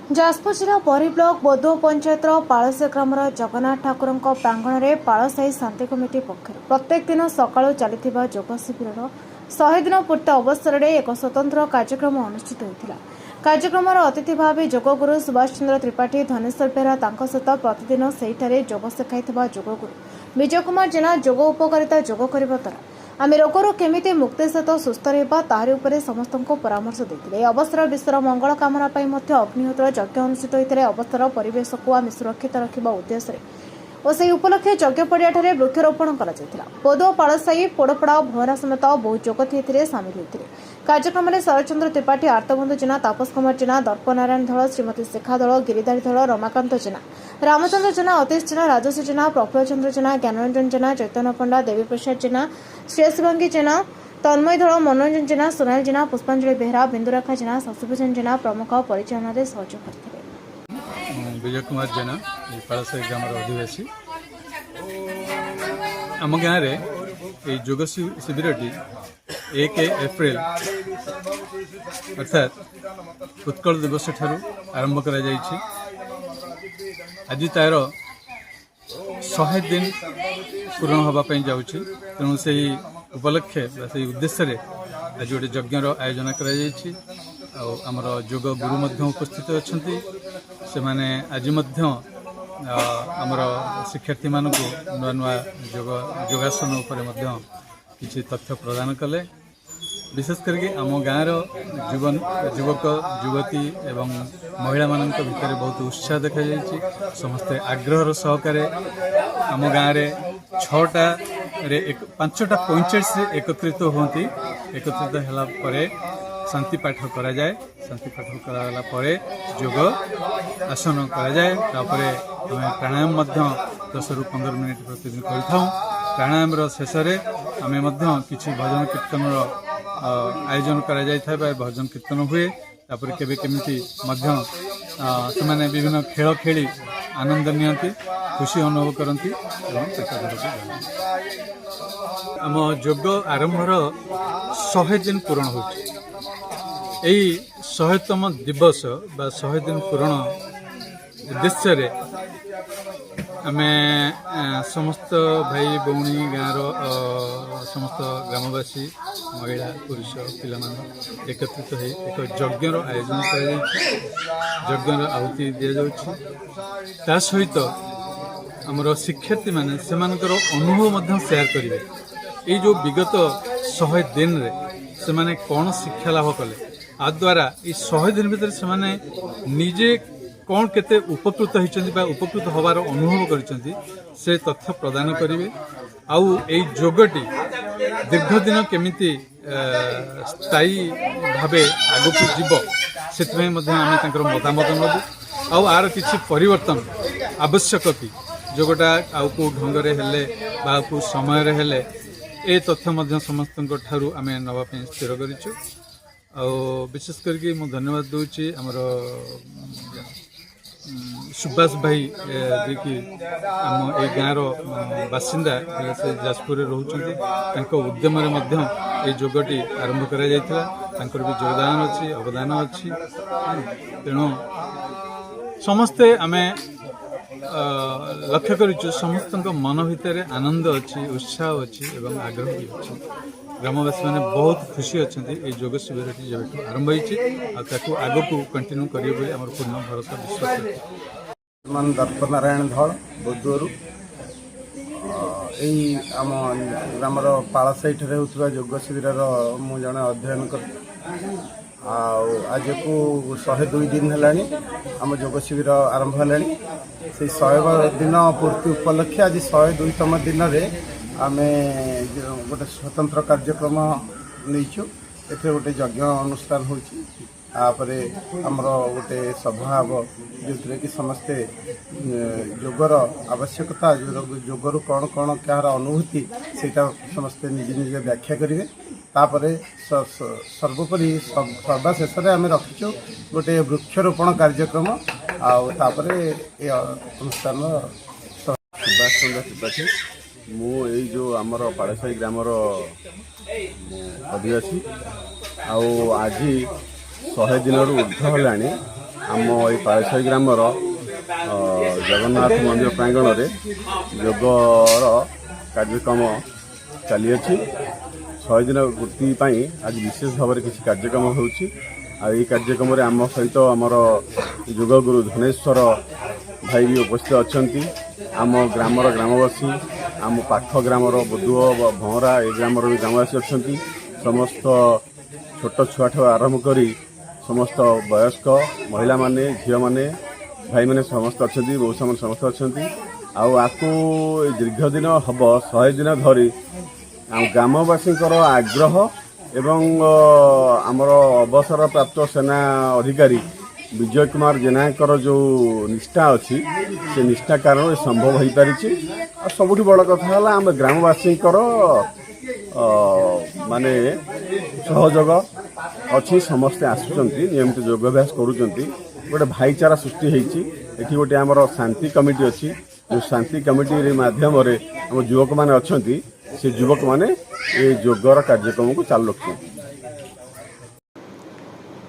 जाजपुर जिला बरी ब्लॉक बोदो पंचायत पालसे ग्राम जगन्नाथ ठाकुर प्रांगण में पालसाही शांति कमिटी पक्षर प्रत्येक दिन सका चली योग शिविर 100 दिन पूर्ति अवसर में एक स्वतंत्र कार्यक्रम अनुष्ठित होता। कार्यक्रम अतिथि भाव योगगुरु सुभाष चंद्र त्रिपाठी धनेश्वर बेहरा सहित प्रतिदिन से योग शिखाई योगगुरु विजय कुमार जेना योग उपकारिता योग करने द्वारा आम रोगर केमिति मुक्ति सहित सुस्थ रहा तारि उपरे समस्त परामर्श देते। अवसर विश्वर मंगल कामना अग्निहोत्र यज्ञ अनुष्ठित होता। अवसर परिवेश को आम सुरक्षित रखा उद्देश्य और से उपलक्षे यज्ञ पड़ियाठारे वृक्षरोपण कर बोदो पालसाही पोड़पड़ा भवना समेत बहु जोगती सामिल होते। कार्यक्रम में शरचंद्र त्रिपाठी आर्तबंधु जेना तापस कुमार जेना दर्पनारायण दल श्रीमती शिखा दल गिरिधारी दल रमाकांत जेना रामचंद्र जेना अतीश जेना राजस्वी जेना प्रफुल्ल चंद्र जेना ज्ञानरंजन जेना चैतन्य पंडा देवी प्रसाद जेना श्रेयसभंगी जेना तन्मय दल मनोरंजन जेना सोनाल जेना पुष्पांजलि बेहरा बिंदुरेखा जेना शशिभूषण जेना प्रमुख परिचालन में सहयोग करते। विजय कुमार जेना पालसाही ग्राम अधिवासी आम गाँव में योग शिविर 1 एप्रिल अर्थात उत्कल दिवस ठारू आरंभ कर आज तार 100 दिन पूर्ण होगापी जाऊँगी। तेणु से उपलक्षे से उद्देश्य आज गोटे यज्ञर आयोजन कर योग गुरु उपस्थित अच्छा से माने आज आमर शिक्षार्थी मानक नुआ नुआ योगासन किसी तथ्य प्रदान कले। विशेष करके आम गाँव युवक युवती एवं महिला मान भितर बहुत उत्साह देखा समस्ते आग्रहर सहकारे आम गाँव में 5टा पंचायत एकत्रित होती। एकत्रित है शांति पाठ करा जाए। शांति पाठ कराला परे योग आसन करा जाए। तापरे आम प्राणायाम 10 ରୁ 15 मिनिट प्रतिदिन करिथाउ। प्राणायाम शेष आम किसी भजन कीर्तन आयोजन करा जाय था। भजन कीर्तन हुए तापर केबे केमिति से माने विभिन्न खेल खेली आनंद नियंती खुशी अनुभव करती। आम योग आरंभर 100 दिन पूर्ण हो 100तम दिवस बा 100 दिन पूर्ण उद्देश्य आम समस्त भाई भौणी गाँव समस्त ग्रामवासी महिला पुरुष पिला एकत्रित हो एक यज्ञर आयोजन कर आहुति दि जाता सहित आमर शिक्षार्थी माने सेमानकर अनुभव शेयर करेंगे। ये जो विगत 100 दिन रे से माने कौन शिक्षा लाभ कले आ द्वारा ये 100 दिन भीतर से माने निजे कौन केते उपकृत होइचंती बा उपकृत होबार अनुभव करिसंती से तथ्य प्रदान करेंगे। आउ ए जोगटी दीर्घ दिन केमिति स्थायी भावे आगको जीव से मतामत नबू आउ आर किसी परिवर्तन आवश्यक थी जोगटा आउ को ढंगरे हेले बा को समय रे हेले ए तथ्य समस्त ठारू आम नवाई स्थिर करिछु। विशेष करके मु धन्यवाद दूची आमर सुभाष भाई जी की आम ए गाँव बासिंदा से जाजपुर रोच उद्यम जोगटी आरंभ कर भी योगदान अच्छी अवदान अच्छी। तेणु समस्ते आम लक्ष्य करूँ समस्त मन भितर आनंद अच्छी उत्साह अच्छी एवं आग्रह भी अच्छी। ग्रामवासी मैंने बहुत खुशी अच्छा योग शिविर जब आरंभ हो आग को कंटिन्यू करेंगे आम पूर्ण भरोसा विश्वास। दर्पनारायण धल बोदुअरु आम ग्रामर पालसाही ठारे होता योग शिविर मु जड़े अध्ययन कर आज को 102 दिन है आम योग शिविर आरंभ है। से 100 दिन पूर्ति उपलक्षे आज 102तम दिन आम गोटे स्वतंत्र कार्यक्रम नहीं एथे गोटे यज्ञ अनुष्ठान होपरे आमर गोटे सभा हम जो कि समस्ते योगर आवश्यकता योगर कौन कौन क्या अनुभूति से समस्ते निजे निजे व्याख्या करेंगे। तापर सर्वोपरि सर्वशेष आम रखीचु गोटे वृक्षरोपण कार्यक्रम आपर ये अनुष्ठान सुभाष चंद्र त्रिपाठी मु जो आमर पालसाही ग्रामर अधिवासी आज 100 दिन ऊर्ध है आम ये पाळसाई ग्रामर जगन्नाथ मंदिर प्रांगण में योगर कार्यक्रम चली 100 दिन पूर्ति आज विशेष भाव में किसी कार्यक्रम हो कार्यक्रम आम सहित आमर योगगुरु धनेश्वर भाई भी उपस्थित अच्छा आम ग्रामर ग्रामवासी आम पाख ग्रामर बदुआ भंवरा ए ग्रामर भी ग्रामवासी अच्छा समस्त छोट छुआ आरंभ करी समस्त वयस्क महिला माने झील माने भाई माने समस्त अच्छा मौसा मैंने समस्त अच्छा आपको दीर्घ दिन हम 100 दिन धरी ग्रामवासी आग्रह एवं आमर अवसर प्राप्त सेना अधिकारी विजय कुमार जेनाकर जो निष्ठा अच्छी से निष्ठा कारण संभव हो पारी सबुठ बड़ कथा है आम ग्रामवासी माने सहयोग अच्छी समस्ते आसुचंती नियमित योगाभ्यास करूचंती गोटे भाईचारा सृष्टि होती एठी गोटे आमर शांति कमिटी अच्छी जो शांति कमिटी माध्यम आम युवक मैंने अच्छा से युवक मैंने ये योगर कार्यक्रम को चालू रखते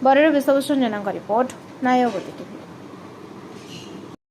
बरेर विश्वभूषण जेना रिपोर्ट नायगति टीवी।